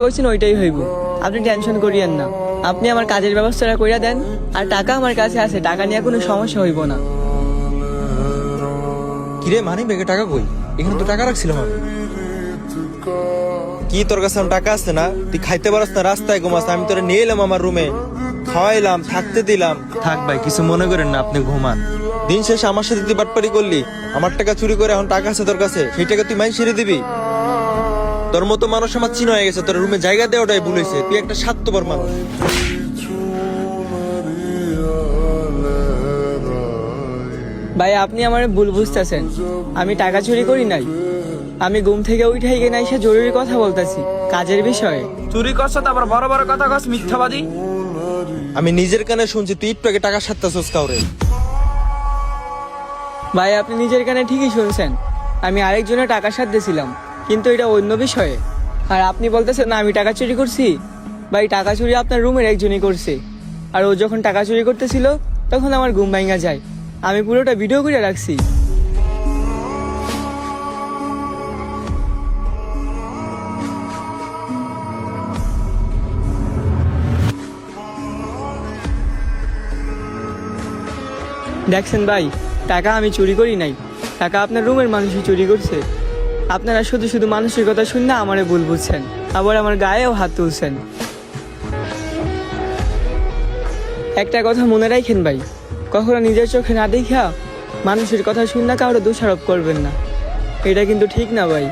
বলছেন ওইটাই হইব। আপনি টেনশন করিয়েন না, আপনি আমার কাজের ব্যবস্থাটা কইরা দেন। আর টাকা আমার কাছে আছে, টাকা নিয়ে কোনো সমস্যা হইব না। কিরে মানি ব্যাগে টাকা কই? এখানে তো টাকা রাখছিলাম আমি। কি তোর কাছে এখন টাকা আছে না? তুই খাইতে পারস না, রাস্তায় ঘুমাস। আমি তোরে নিয়ে এলাম আমার রুমে, খাওয়াইলাম, থাকতে দিলাম। থাক ভাই, কিছু মনে করেন না, আপনি ঘুমান। দিন শেষে আমার সাথে তুই বাটপারি করলি, আমার টাকা চুরি করে এখন টাকা আছে তোর কাছে, সেই টাকা তুই মাইন ছেড়ে দিবি? তোর মতো মানুষ আমার চিন হয়ে গেছে, তোর রুমে জায়গা দেওয়াটাই ভুল হয়েছে। তুই একটা স্বার্থপর মানুষ। ভাই আপনি আমার ভুল বুঝতেছেন, আমি টাকা চুরি করি নাই। আমি ঘুম থেকে উঠে গিয়ে নাই, সে জরুরি কথা বলতেছি, কাজের বিষয়ে। চুরি করছ তারপর বড় বড় কথা কস, মিথ্যাবাদী। আমি নিজের কানে শুনছি তুই একটু আগে টাকা সারতাছস কাউরে। ভাই আপনি নিজের কানে ঠিকই শুনছেন, আমি আরেকজনের টাকা সাথেছিলাম, কিন্তু এটা অন্য বিষয়ে। আর আপনি বলতেছেন না আমি টাকা চুরি করছি। ভাই টাকা চুরি আপনার রুমের একজনই করছে। আর ও যখন টাকা চুরি করতেছিল তখন আমার ঘুম ভাঙা যায়, আমি পুরোটা ভিডিও করে রাখছি। দেখছেন ভাই, টাকা আমি চুরি করি নাই, টাকা আপনার রুমের মানুষই চুরি করছে। আপনারা শুধু শুধু মানুষের কথা শুনে আমারে ভুল বুঝছেন, আবার আমার গায়েও হাত তুলছেন। একটা কথা মনে রাখেন ভাই, কখনো নিজের চোখে না দেখা মানুষের কথা শুনে কাউরে দোষারোপ করবেন না, এটা কিন্তু ঠিক না ভাই।